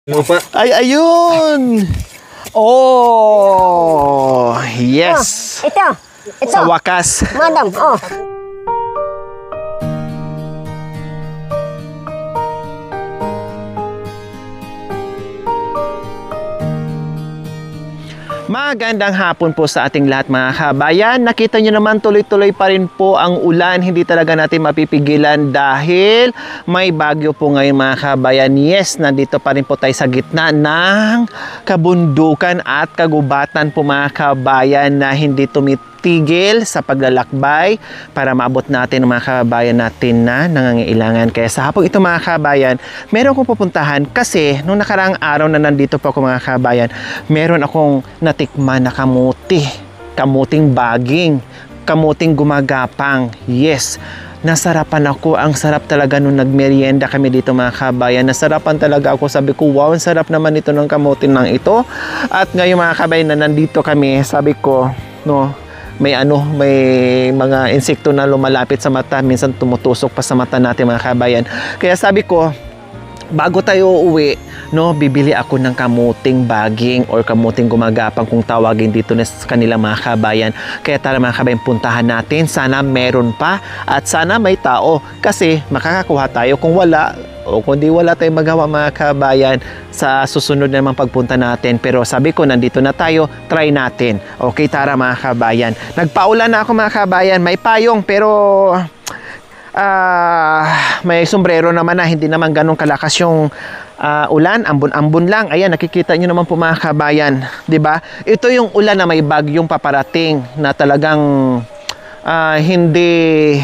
Lupa. Ay, ayun! Oh, yes! Ito. Sa wakas. Madam, oh. Magandang hapon po sa ating lahat mga kabayan. Nakita nyo naman tuloy-tuloy pa rin po ang ulan. Hindi talaga natin mapipigilan dahil may bagyo po ngayon mga kabayan. Yes, nandito pa rin po tayo sa gitna ng kabundukan at kagubatan po mga kabayan na hindi tumitigil sa paglalakbay para maabot natin ang mga kabayan natin na nangangailangan. Kaya sa hapong ito mga kabayan, meron akong pupuntahan kasi nung nakaraang araw na nandito po ako mga kabayan, meron akong natikman na kamuting baging, kamuting gumagapang. Yes, nasarapan ako. Ang sarap talaga nung nagmerienda kami dito mga kabayan. Nasarapan talaga ako. Sabi ko, wow, ang sarap naman ito ng kamutin ng ito. At ngayon mga kabayan na nandito kami, sabi ko, no, may mga insekto na lumalapit sa mata, minsan tumutusok pa sa mata natin mga kabayan. Kaya sabi ko, bago tayo uuwi, no, bibili ako ng kamuting baging or kamuting gumagapang kung tawagin dito na sa kanila mga kabayan. Kaya tara mga kabayan, puntahan natin. Sana meron pa at sana may tao kasi makakakuha tayo. Kung wala o kung di wala tayong magawa mga kabayan sa susunod na naman pagpunta natin. Pero sabi ko, nandito na tayo, try natin. Okay, tara mga kabayan. Nagpaulan na ako mga kabayan. May payong pero may sombrero naman na hindi naman ganun kalakas yung ulan, ambon-ambon lang. Ayan, nakikita nyo naman po mga kabayan, 'di ba? Ito yung ulan na may bagyong paparating na talagang hindi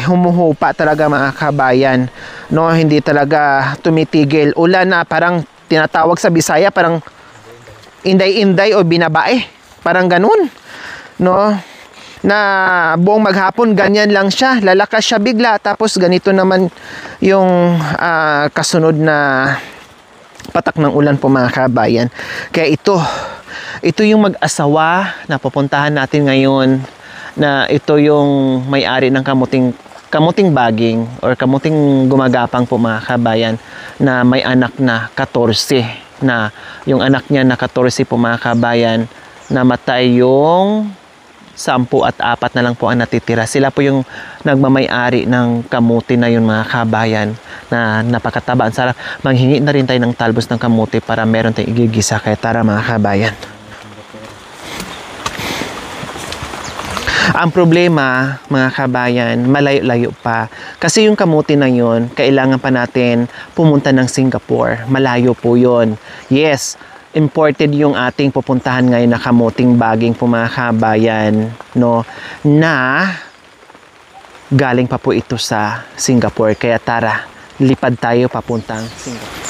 humuhupa talaga mga kabayan, no? Hindi talaga tumitigil. Ulan na parang tinatawag sa Bisaya parang inday-inday o binabae, parang ganun, no? Na buong maghapon ganyan lang siya, lalakas siya bigla, tapos ganito naman yung kasunod na patak ng ulan po mga kabayan. Kaya ito yung mag-asawa na pupuntahan natin ngayon, na ito yung may-ari ng kamuting baging or kamuting gumagapang po mga kabayan, na may anak na 14, na yung anak niya na 14 po mga kabayan, namatay yung 10 at 4 na lang po ang natitira. Sila po yung nagmamay-ari ng kamuti na yun mga kabayan, na napakataba. Ang sarap. Manghingi na rin tayo ng talbos ng kamuti para meron tayong igigisa. Kaya tara mga kabayan. Ang problema mga kabayan, malayo-layo pa. Kasi yung kamuti na yun, kailangan pa natin pumunta ng Singapore. Malayo po yun. Yes, imported yung ating pupuntahan ngayon na kamuting baging po mga kabayan, no, na galing pa po ito sa Singapore. Kaya tara, lipad tayo papuntang Singapore.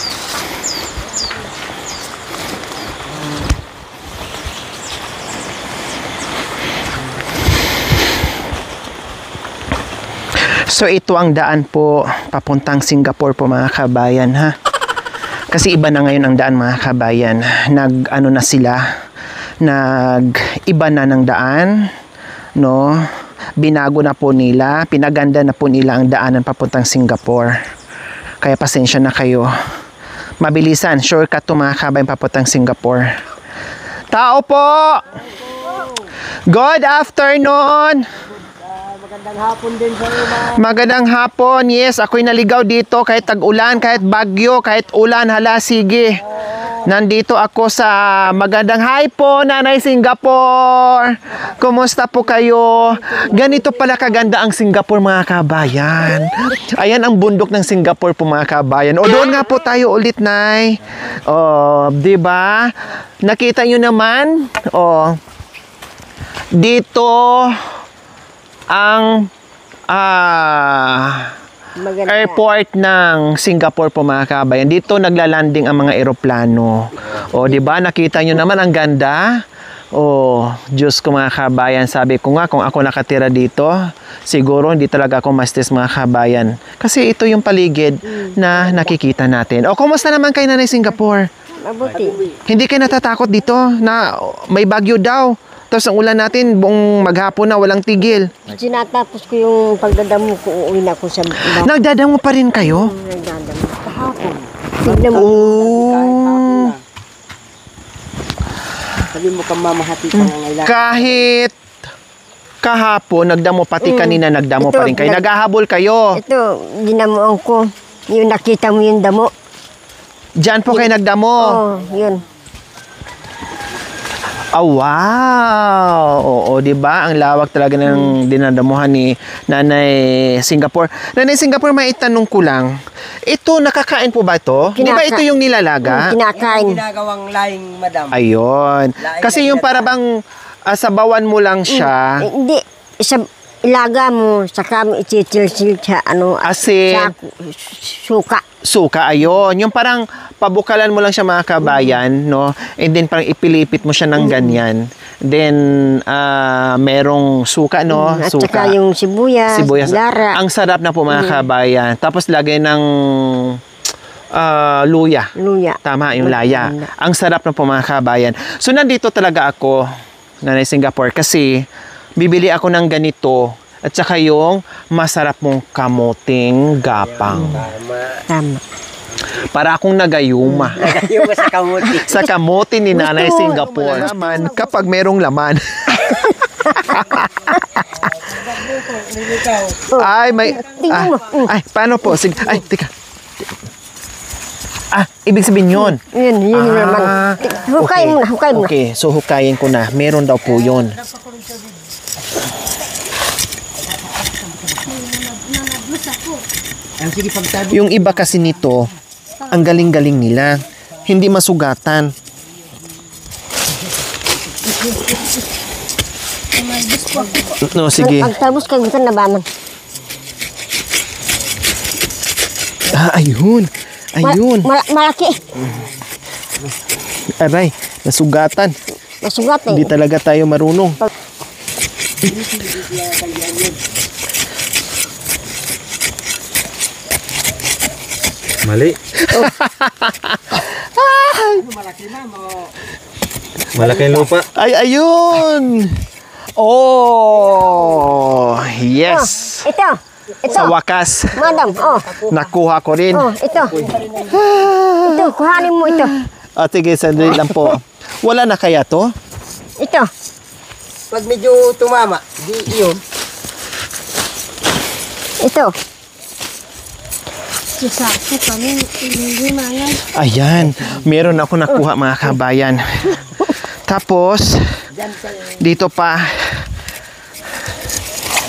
So ito ang daan po papuntang Singapore po mga kabayan ha. Kasi iba na ngayon ang daan mga kabayan. Nag-ano na sila, nag-iba na ng daan, no? Binago na po nila, pinaganda na po nila ang daanan papuntang Singapore. Kaya pasensya na kayo. Mabilisan, shortcut to mga kabayan papuntang Singapore. Tao po! Good afternoon! Magandang hapon din sa iyo, ma'am. Magandang hapon. Yes, ako'y naligaw dito kahit tag-ulan, kahit bagyo, kahit ulan. Hala, sige. Nandito ako sa magandang hi po, Nanay Singapore. Kumusta po kayo? Ganito pala kaganda ang Singapore mga kabayan. Ayan ang bundok ng Singapore po mga kabayan. O doon nga po tayo ulit, Nay. O, di ba? Nakita nyo naman? O, dito ang airport ng Singapore po mga kabayan. Dito naglalanding ang mga eroplano. O, di ba? Nakita nyo naman ang ganda. O, Diyos ko mga kabayan, sabi ko nga kung ako nakatira dito, siguro hindi talaga ako mastis mga kabayan. Kasi ito yung paligid na nakikita natin. O, kumusta naman kayo Nanay Singapore? Mabuti. Hindi kayo natatakot dito na may bagyo daw? Tapos ang ulan natin, buong maghapon na walang tigil. Sinatapos ko yung pagdadamo ko, uuwi na ako sa bahay. Nagdadamo pa rin kayo? Nagdadamo. Kahapon. Tignan mo. Oh. Sabi mo kang mamahati ka ng ilan. Kahit kahapon, nagdamo, pati kanina nagdamo Ito, pa rin kayo. Naghahabol kayo. Ito, dinamuan ko. Yung nakita mo yung damo. Diyan po kayo nagdamo. Oh, yun. Oh, wow! Oo, di ba? Ang lawak talaga ng dinadamuhan ni Nanay Singapore. Nanay Singapore, may itanong ko lang. Ito, nakakain po ba ito? Di ba ito yung nilalaga? Kinakain. Ginagawang laing madam. Ayun. Kasi yung para bang sabawan mo lang siya. Hindi. Ilaga mo, saka mo ichichil-sil sa ano. Asin. Sa suka. Suka, ayun. Yung parang pabukalan mo lang siya mga kabayan, no? And then parang ipilipit mo siya ng ganyan. Then, merong suka, no? At Suka. saka yung sibuyas, lara. Ang sarap na po mga kabayan. Tapos lagay ng luya. Luya. Tama, yung laya. Ang sarap na po mga kabayan. So, nandito talaga ako, Nanay Singapore, kasi bibili ako ng ganito at saka yung masarap mong kamuting gapang. Tama. Para akong nagayuma. Yung sa kamuti. Sa kamote ni Nanay Gusto mo. Singapore. Naman, kapag merong laman. Ay, may... Tingnan mo. Ay, paano po? Sige. Ay, tika. Ibig sabihin yun. Yun yung naman. Hukay mo na, hukay mo na. Okay, so hukayin ko na. Meron daw po yun. Yung iba kasi nito, ang galing-galing nila. Hindi masugatan. No, sige. Ang talbos kayo gusto na ba man? Ayun. Ayun. Malaki. Aray, nasugatan. Masugat eh. Hindi talaga tayo marunong. Mali. Malaki yung lupa. Ay, ayun! Oh, yes! Ito. Ito. Sa wakas, Madam, oh. nakuha ko rin. Oh, ito. Ito, kuhanin mo ito. Sige, sandali lang po. Wala na kaya to? Ito. Pag medyo tumama, di yun. Ito. Ayan, meron ako nakuha mga kabayan. Tapos, dito pa,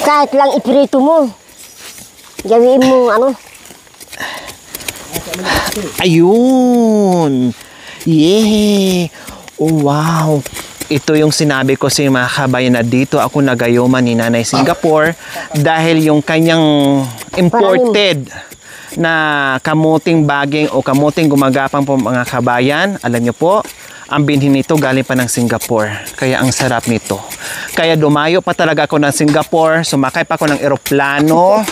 Kahit lang iprito mo. Gawin mo ano. ayun! Yeah! Oh, wow! Ito yung sinabi ko sa mga kabayan na dito ako nagayuma ni Nanay Singapore dahil yung kanyang imported na kamuting baging o kamuting gumagapang po mga kabayan, alam nyo po, ang binhin nito galing pa ng Singapore. Kaya ang sarap nito. Kaya dumayo pa talaga ako ng Singapore, sumakay pa ako ng eroplano.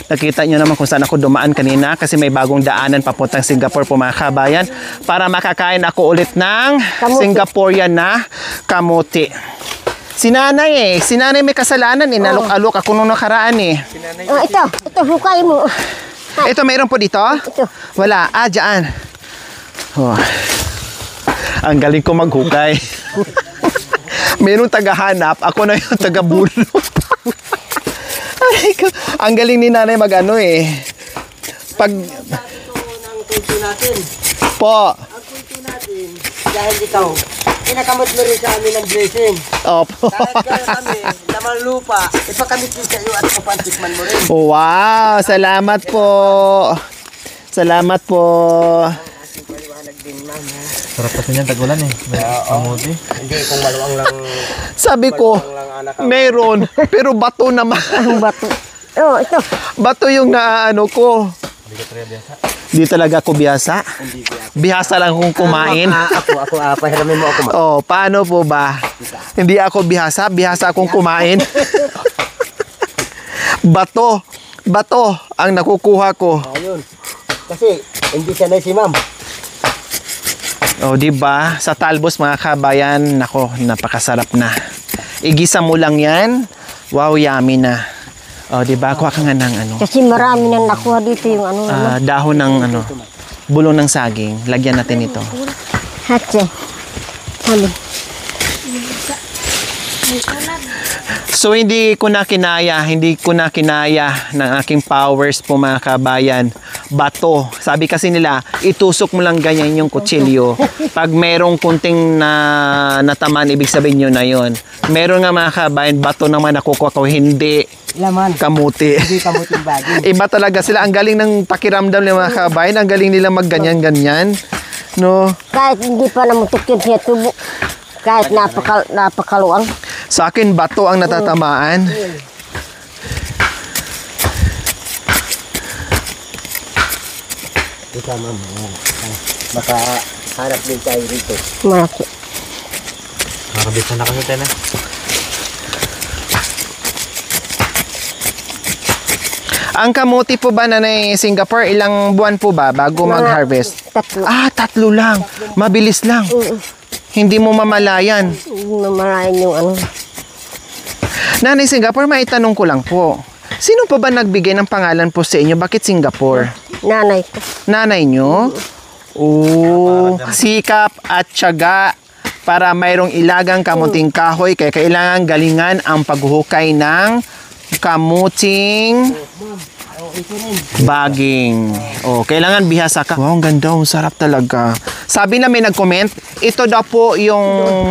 Nakita nyo naman kung saan ako dumaan kanina kasi may bagong daanan papuntang Singapore po mga kabayan para makakain ako ulit ng Kamuti. Singaporean na kamuti. Si nanay may kasalanan eh. Nalok-alok ako nung nakaraan eh. Oh, ito. Ito, hukay mo. Ito, mayroon po dito? Ito. Wala. Dyan. Oh. Ang galing ko maghukay. Mayroong tagahanap. Ako na yung tagabulot. Ay, ang galing ni nanay mag-ano eh. Pag... Ang kulto natin. Po. Ang kulto natin, dahil ikaw, pinakamot mo rin sa amin ng blessing. Opo. Dahil kaya kami, naman lupa, ipakamit din sa iyo at papantikman mo rin. Wow. Salamat po. Salamat po. Sarap kasi niyan, tagulan eh. May kamuti. Hindi, kung maluwang lang, Sabi ko, anak ka. meron. Pero bato naman. Ang bato. Oh, ito. Bato yung naano ko. Hindi ka talaga biyasa. Di talaga ako bihasa. Bihasa lang kung kumain. Ako, pahiramin mo ako. Oh, paano po ba? Hindi ako bihasa. Bihasa akong kumain. Bato. Bato ang nakukuha ko. Ayun. Kasi, hindi sanay si ma'am. Oh, di ba? Sa talbos mga kabayan, nako, napakasarap na. Igisa mo lang 'yan. Wow, yummy na. Oh, di ba? Kuha ka nga ng ano, Kasi marami nang nakuha dito yung ano. dahon ng ano, bulong ng saging. Lagyan natin ito. Hatse. Sabi. So hindi ko na kinaya ng aking powers po mga kabayan. Bato. Sabi kasi nila, itusok mo lang ganyan yung kutsilyo. Pag merong kunting nataman, ibig sabihin nyo na yun. Meron nga mga kabayan, bato naman nakukuha ko, hindi Laman. kamuti. Hindi kamuting bagay. Iba talaga sila. Ang galing ng pakiramdam ng mga kabayan. Ang galing nila magganyan-ganyan. No? Kahit hindi pa namutok yun siya tubo. Kahit napakaluang. Sa akin, bato ang natatamaan. Ito, ma'am. Baka harap din tayo rito. Malaki. Nakabitan na kami tayo na. Ang kamuti po ba na Singapore, ilang buwan po ba bago mag-harvest? 3. Ah, 3 lang. Mabilis lang. Hindi mo mamalayan. Mamarayan yung ano. Nanay Singapore, maitanong ko lang po. Sino pa ba nagbigay ng pangalan po sa inyo? Bakit Singapore? Nanay ko. Nanay nyo? Oo. Sikap at tiyaga para mayroong ilagang kamuting kahoy. Kaya kailangan galingan ang paghuhukay ng kamuting baging. Oh, kailangan bihasa ka. Wow, ang ganda. Ang sarap talaga. Sabi na may nag-comment, ito daw po yung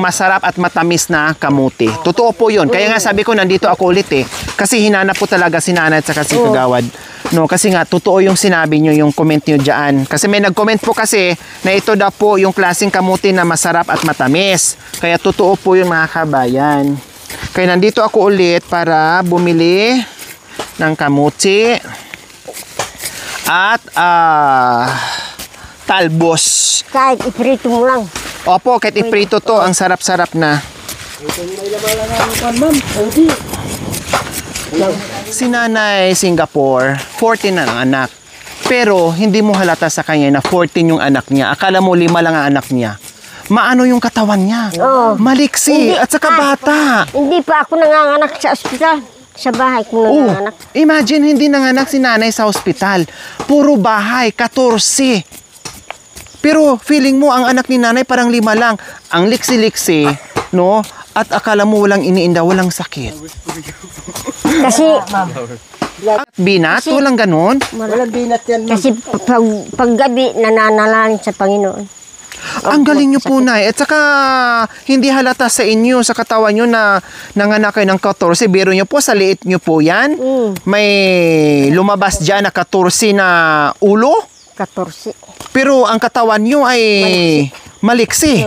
masarap at matamis na kamuti. Totoo po yun. Kaya nga sabi ko, nandito ako ulit eh. Kasi hinanap po talaga si Nanay at saka si Kagawad. No, kasi nga, totoo yung sinabi nyo, yung comment nyo dyan. Kasi may nag-comment po kasi na ito daw po yung klaseng kamuti na masarap at matamis. Kaya totoo po yung mga kabayan. Kaya nandito ako ulit para bumili ng kamuti at talbos. Kahit iprito mo lang. Opo, kahit iprito to, ang sarap-sarap na. Si Nanay Singapore, 14 na ang anak. Pero hindi mo halata sa kanya na 14 yung anak niya. Akala mo 5 lang ang anak niya. Maano yung katawan niya? Oo. Maliksi at saka bata. Hindi pa ako nanganganak sa ospital. Sa bahay ko nanganganak. Imagine, hindi nanganak si Nanay sa ospital. Puro bahay, 14. Pero feeling mo, ang anak ni Nanay parang 5 lang. Ang liksi-liksi, no? At akala mo walang iniinda, walang sakit. Kasi, At binat, walang ganun. Walang binat yan, ma'am. kasi paggabi nananalangin sa Panginoon. Ang galing nyo po, Nay. At saka, hindi halata sa inyo, sa katawan nyo na nanganak kayo ng 14. Biro nyo po, sa liit nyo po yan. May lumabas dyan na 14 na ulo. 14. Pero ang katawan nyo ay maliksi.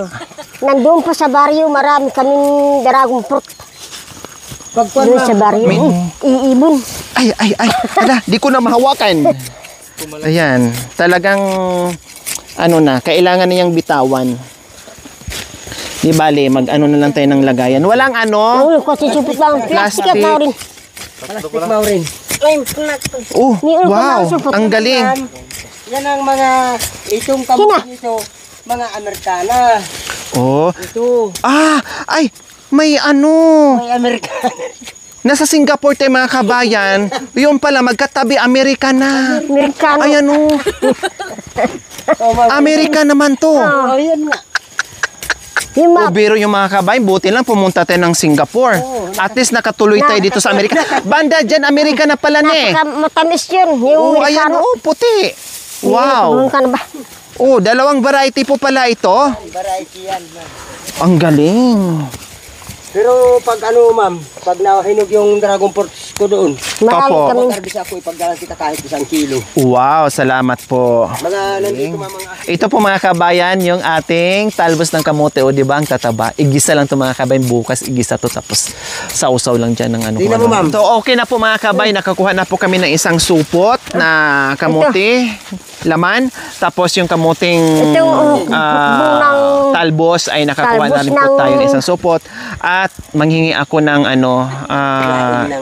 Nandun pa sa baryo, marami kaming dragon fruit. Pagkuhan, Doon sa ma'am. baryo. Iibon. Ay. Ala, di ko na mahawakan. Ayan. Talagang, kailangan niyang bitawan. Di bale, mag-ano na lang tayo ng lagayan. Walang Ulo ko si supit lang. Plastic at na rin. Plastic mo rin. Ay, plastic. Oh, Ni ulo ko wow. na supot. Ang galing. Yan ang mga, itong kamuti nito, mga Amerikana. Oh. Ito, Ay, may may Amerikana. Nasa Singapore tayo mga kabayan. Yung pala, magkatabi, Amerika na. Amerikano. Ayan o. Amerika naman to. Oh, yan nga. Yung O biro yung mga kabayan, buti lang pumunta tayo ng Singapore. At least nakatuloy tayo dito sa Amerika. Banda dyan, Amerika na pala na eh. matamis yun. Yung Oh, ayan Amerikano. oh, puti. Wow. Ka na ba? Oh, dalawang variety po pala ito. Variety yan, ma'am. Ang galing. Pero pag ma'am, pag nahinog yung dragon fruits ko doon, Marami Opo. kami. magkarbis ako, ipagdalan kita kahit 1 kilo. Wow, salamat po. Mga nandito, ma'am, mga Ito po mga kabayan, yung ating talbos ng kamote. O di ba ang tataba? Igisa lang to mga kabayan. Bukas igisa to tapos sausaw lang dyan ng ano. Tingnan mo, ma'am. So okay na po mga kabayan. Nakakuha na po kami ng isang supot na kamote. Laman. Tapos yung kamuting Itong bunang talbos ay nakakuha na talbos rin po ng- tayo ng isang supot. At manghingi ako ng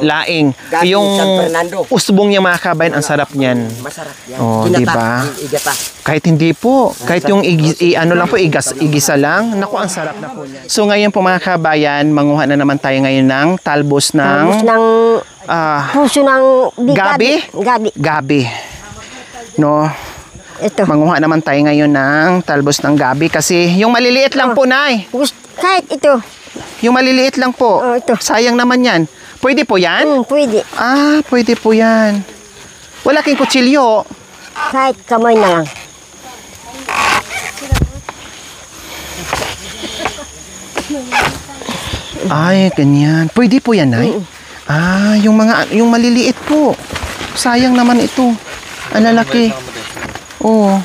laing. Galing Yung San Fernando. usbong niya mga kabayan, ang sarap niyan. masarap yan. Oh, Ginata, diba? Igata. Kahit hindi po, kahit yung igisa lang, naku, ang sarap na po niyan. So ngayon po mga kabayan, manguha na naman tayo ngayon ng talbos Tapos ng ng puso ng gabi? Gabi. No, Ito. manguha naman tayo ngayon ng talbos ng gabi kasi yung maliliit lang po, Nay. Kahit ito. Yung maliliit lang po. Oh, ito. Sayang naman yan. Pwede po yan? Pwede. Ah, pwede po yan. Wala kayong kutsilyo. Kahit kamay na lang. Ay, ganyan. Pwede po yan, Nay? Ah, yung maliliit po. Sayang naman ito. Ang lalaki. Oo.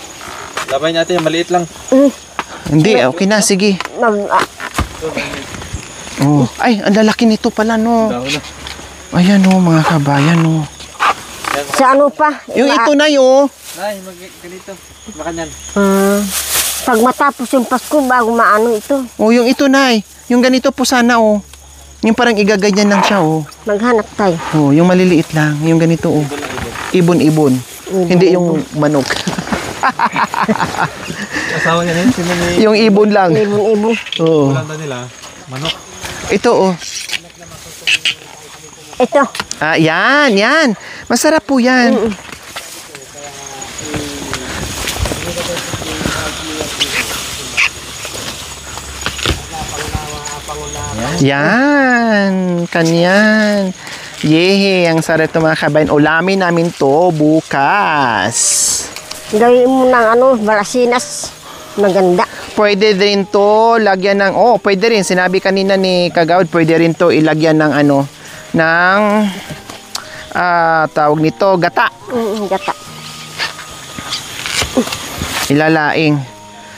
Labay natin, maliit lang. Hindi, okay na. Sige. Oh. Ay, ang lalaki nito pala, no. Ayan, no, mga kabayan, no. Sa ano pa? Yung ito na, yo. Nay, ganito. Makanyan. Pag matapos yung Pasko, bago maano ito, Oh, yung ito, Nay. Yung ganito po sana, oh. Yung parang igaganyan lang siya, oh. maghanap tayo. Oh, yung maliliit lang. Yung ganito, oh. Ibon-ibon. Hindi yung manok. Asawa niya rin, sino ni... Yung ibon lang. Ibon-ibon. Oo. Ulanda nila, manok. Ito, oh. Ito. Ah, yan. Masarap po yan. Yan. Kanyan. Yehe, ang sarap ito mga kabayan. Ulamin namin to bukas. Gawin mo ng balasinas. Maganda. Pwede din to lagyan ng, pwede rin. Sinabi kanina ni Kagawad, pwede rin to ilagyan ng tawag nito, gata. Gata. Ilalaing.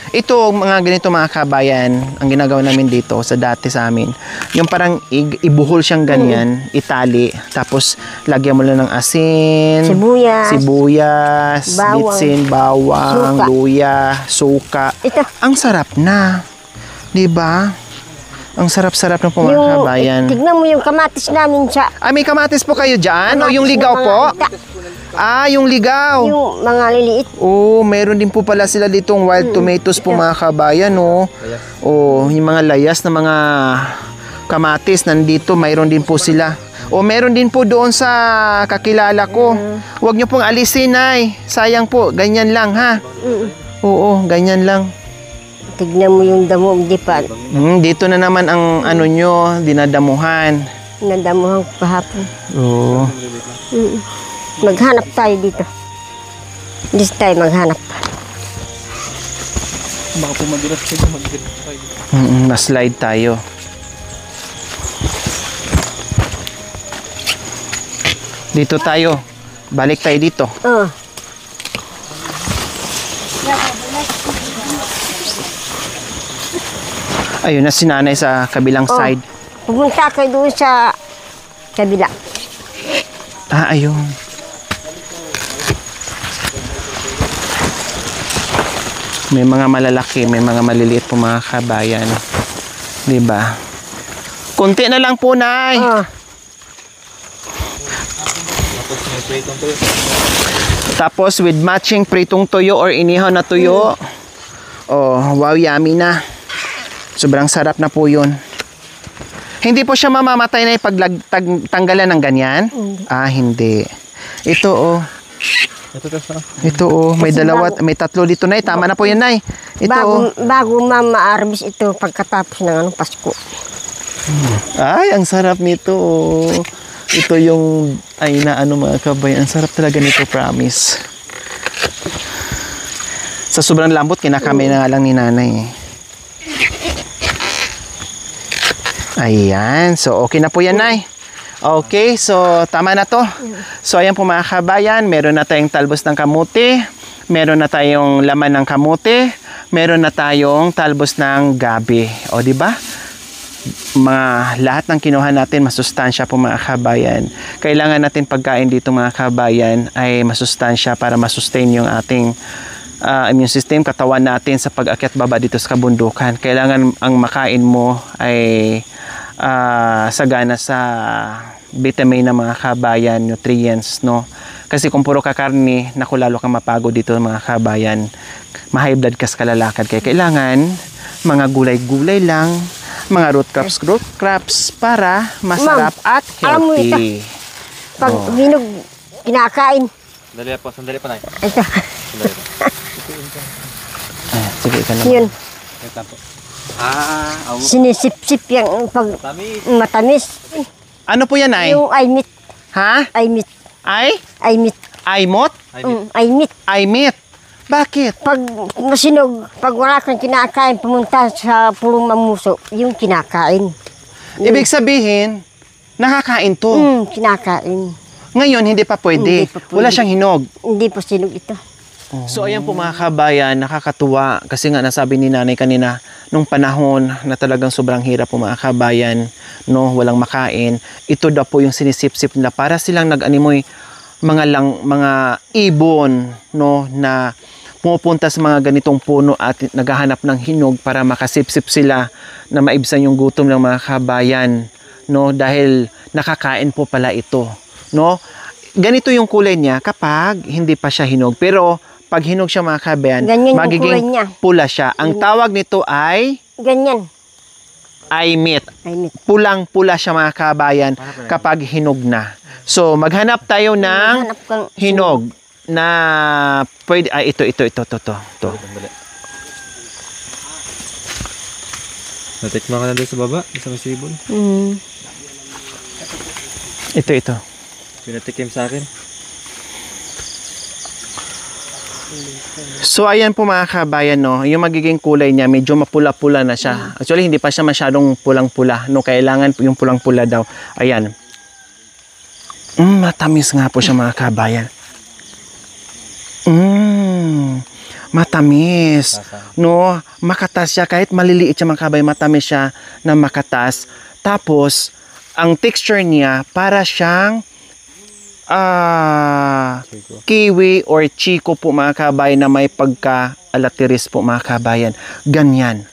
Ito, mga ganito mga kabayan, ang ginagawa namin dito sa dati sa amin, yung parang ibuhol siyang ganyan, itali, tapos lagyan mo lang ng asin, sibuyas, bawang, bitsin, bawang, suka, luya, suka. Ito. Ang sarap na. 'Di ba? Ang sarap-sarap ng mga kabayan. Tignan mo yung kamatis namin sa... Ah, may kamatis po kayo dyan? O yung ligaw po? Ah, yung ligaw. Yung mga liliit. Oh, meron din po pala sila ditong wild tomatoes po mga kabayan, no? Oh, yung mga layas na mga kamatis nandito, mayroon din po sila. O meron din po doon sa kakilala ko. Huwag niyo pong alisin, Nay. Sayang po, ganyan lang, ha? Oo, ganyan lang. Tignan mo yung damo, di pa. Dito na naman ang nyo, dinadamuhan. Nadamuhan ko kahapon. Oo. Maghanap tayo dito. Dito tayo maghanap. Baka po madulas kayo, Na-slide tayo. Dito tayo. Balik tayo dito. Ayun na si Nanay sa kabilang side. Pumunta kayo doon sa kabila. Ah, ayun. May mga malalaki, may mga maliliit po mga kabayan. 'Di ba? Kunti na lang po, Nay. Tapos with matching pritong tuyo or inihaw na tuyo. Oh, wow, yummy na. Sobrang sarap na po 'yun. Hindi po siya mamamatay na pag tanggalan ng ganyan? Ah, hindi. Ito, oh. Ito, oh. May dalawa, may tatlo dito, Nay. Tama na po yan, Nay. Ito, bago ma-harvest ito pagkatapos ng Pasko. Ay, ang sarap nito, oh. Ito yung, mga kabayan. Ang sarap talaga nito, promise. Sa sobrang lambot, kinakamay na nga lang ni Nanay, eh. Ayan. So, okay na po yan, Nay. Okay. So, tama na to. So, ayan po mga kabayan. Meron na tayong talbos ng kamuti. Meron na tayong laman ng kamuti. Meron na tayong talbos ng gabi. O, di ba? Lahat ng kinuha natin, masustansya po mga kabayan. Kailangan natin pagkain dito mga kabayan ay masustansya para masustain yung ating immune system, katawan natin sa pag-akyat baba dito sa kabundukan. Kailangan ang makain mo ay sagana sa vitamin na mga kabayan, nutrients, no? Kasi kung puro ka karne, naku, lalo kang mapagod dito mga kabayan. Ma-high blood ka sa kalalakad. Kaya kailangan mga gulay-gulay lang, mga root crops para masarap at healthy. Alam mo ito, pag hinog, kinakain. Sandali pa, Nay. Ito. Sige, ito naman. Yun. Ito po. Sinisip-sip yung pag Tamis. matamis. Ano po yan, Nay? Yung aymit. Ha? Aymit. Aymit. Aymot? Aymit. Aymit. Bakit? Pag masinog, pag wala kang kinakain, pumunta sa pulong mamuso, yung kinakain. Ibig sabihin, nakakain to. Kinakain. Ngayon, hindi pa pwede. Hindi pa pwede. Wala siyang hinog. Hindi pa sinog ito. So ayan po mga kabayan, nakakatuwa kasi nga nasabi ni nanay kanina nung panahon na talagang sobrang hirap po mga kabayan, no, walang makain. Ito daw po yung sinisip-sip nila para silang nag-animoy mga ibon, no, na pumupunta sa mga ganitong puno at naghahanap ng hinog para makasip-sip sila na maibsan yung gutom ng mga kabayan, no, dahil nakakain po pala ito, no. Ganito yung kulay niya kapag hindi pa siya hinog, pero pag hinog siya mga kabayan, Ganyan yung kulay magiging niya. pula siya. Ang tawag nito ay Ganyan. aymit. Aymit. Pulang-pula siya mga kabayan kapag hinog na. So, maghanap tayo ng Hanap kang hinog na pwede, ito. Sandali. Natikman ka na doon sa baba, sa masibol. Ito. Pinatikim sa akin. So, ayan po mga kabayan, no, yung magiging kulay niya, medyo mapula-pula na siya. Actually, hindi pa siya masyadong pulang-pula, no, kailangan yung pulang-pula daw. Ayan. Matamis nga po siya mga kabayan. Matamis. No, makatas siya. Kahit maliliit siya mga kabayan, matamis siya na makatas. Tapos, ang texture niya, para siyang kiwi or chiko po mga kabayan na may pagka-alatiris po mga kabayan. Ganyan.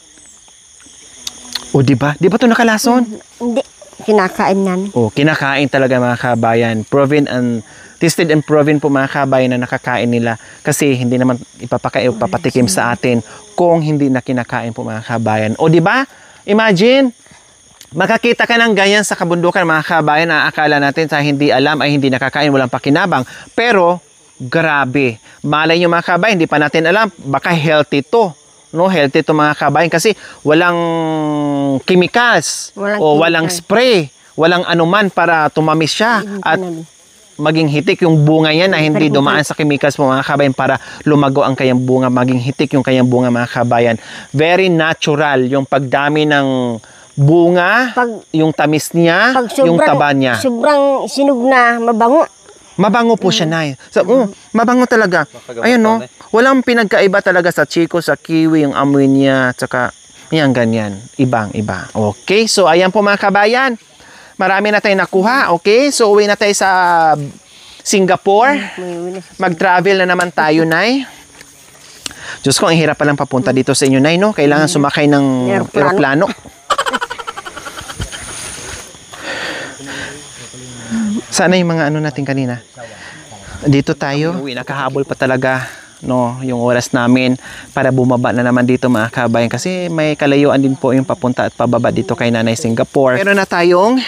O diba? Di ba ito nakalason? Hindi. Kinakain namin. O, kinakain talaga mga kabayan. Proven and tested and proven po mga kabayan na nakakain nila. Kasi hindi naman ipapatikim sa atin kung hindi na kinakain po mga kabayan. O diba? Imagine, makakita ka ng ganyan sa kabundukan mga kabayan na akala natin sa hindi alam ay hindi nakakain, walang pakinabang. Pero, grabe. Malay nyo mga kabayan, hindi pa natin alam, baka healthy to. No, healthy to mga kabayan kasi walang chemicals walang spray, walang anuman para tumamis siya at maging hitik yung bunga niya na hindi dumaan sa chemicals po mga kabayan para lumago ang kayang bunga, maging hitik yung kayang bunga mga kabayan. Very natural yung pagdami ng bunga, yung tamis niya, yung taba niya. Sobrang sinog na mabango. Mabango po siya, Nay. So, mabango talaga. Ayun, no? Walang pinagkaiba talaga sa chiko, sa kiwi, yung amoy niya, tsaka yan, ganyan. Ibang-iba. Okay? So, ayan po mga kabayan. Marami na tayong nakuha. Okay? So, uwi na tayo sa Singapore. Mag-travel na naman tayo, Nay. Diyos ko, ang hirap palang papunta dito sa inyo, Nay, no? Kailangan sumakay ng aeroplano. Sana yung mga ano natin kanina. Dito tayo. Uwi, nakahabol pa talaga, no, yung oras namin para bumaba na naman dito mga kabayan kasi may kalayuan din po yung papunta at pababa dito kay Nanay Singapore. Meron na tayong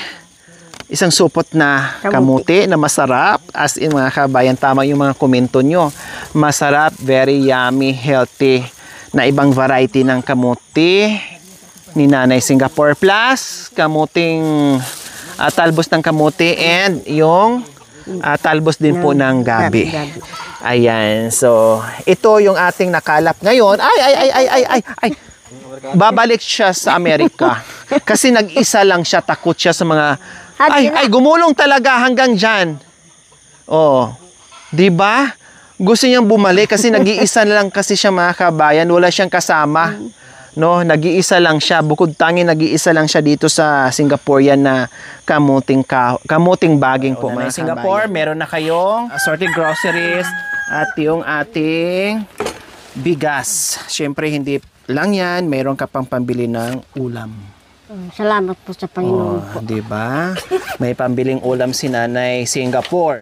isang supot na kamuti na masarap. As in mga kabayan, tama yung mga komento nyo. Masarap, very yummy, healthy na ibang variety ng kamuti ni Nanay Singapore. Plus, kamuting talbos ng kamuti and yung talbos din po ng gabi. Ayan. So, ito yung ating nakalap ngayon. Ay! Babalik siya sa Amerika. Kasi nag-isa lang siya. Takot siya sa mga... gumulong talaga hanggang dyan. Oh. Diba? Gusto niyang bumalik kasi nag-iisa lang kasi siya mga kabayan. Wala siyang kasama. No, nag-iisa lang siya. Bukod tangi, nag-iisa lang siya dito sa Singaporean na kamuting baging po mga Singapore. Meron na kayong assorted groceries at yung ating bigas. Siyempre, hindi lang yan. Meron ka pang pambili ng ulam. Salamat po sa Panginoon po. Diba? May pambiling ulam si Nanay Singapore.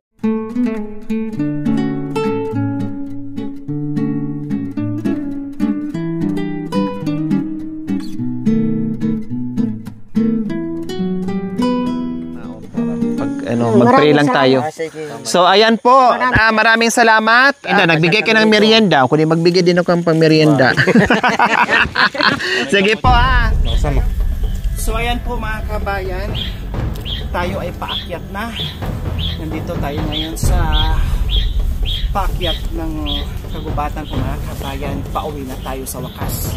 ano, mag-pray lang tayo. Sige. So ayan po, maraming salamat. Nagbigay ka ng merienda. Kundi magbigay din ako ng pang merienda. Sige po Nakasama. So ayan po mga kabayan, tayo ay paakyat na. Nandito tayo ngayon sa paakyat ng kagubatan po mga kabayan. Pauwi na tayo sa wakas.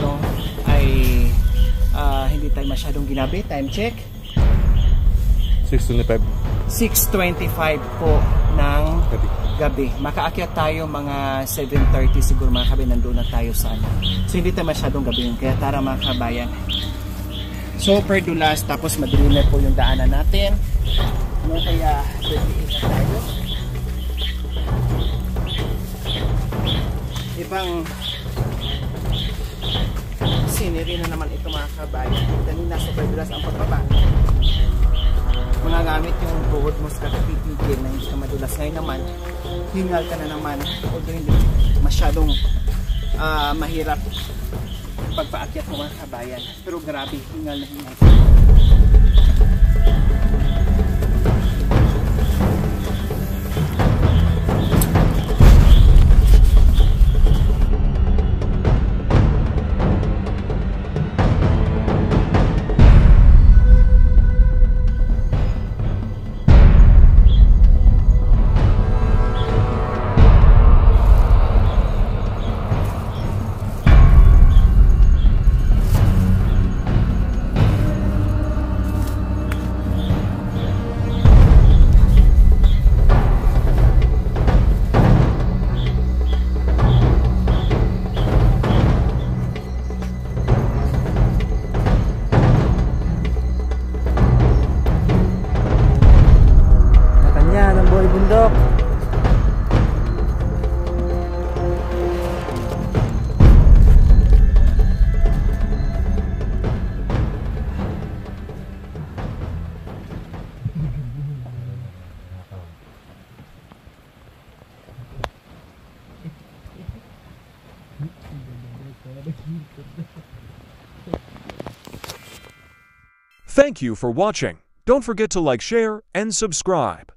No? Ay hindi tayo masyadong ginabi. Time check. 625. 6:25 po ng gabi. Makaakyat tayo mga 7:30 siguro mga kabayan, nandoon na tayo sa ano. So hindi tayo masyadong gabi yun. Kaya tara mga kabayan. Super dulas, tapos madilim na po yung daanan natin. No, kaya pwede na tayo. Ibang scenery na naman ito mga kabayan. Kanina super dulas ang pagbaba. Mga gamit yung buhod mo sa katitigil na hindi ka madulas. Ngayon naman, hingal ka na naman. Although hindi masyadong mahirap pagpaakyat mo mga kabayan. Pero grabe, hingal na hingal. Bundok. Thank you for watching. Don't forget to like, share, and subscribe.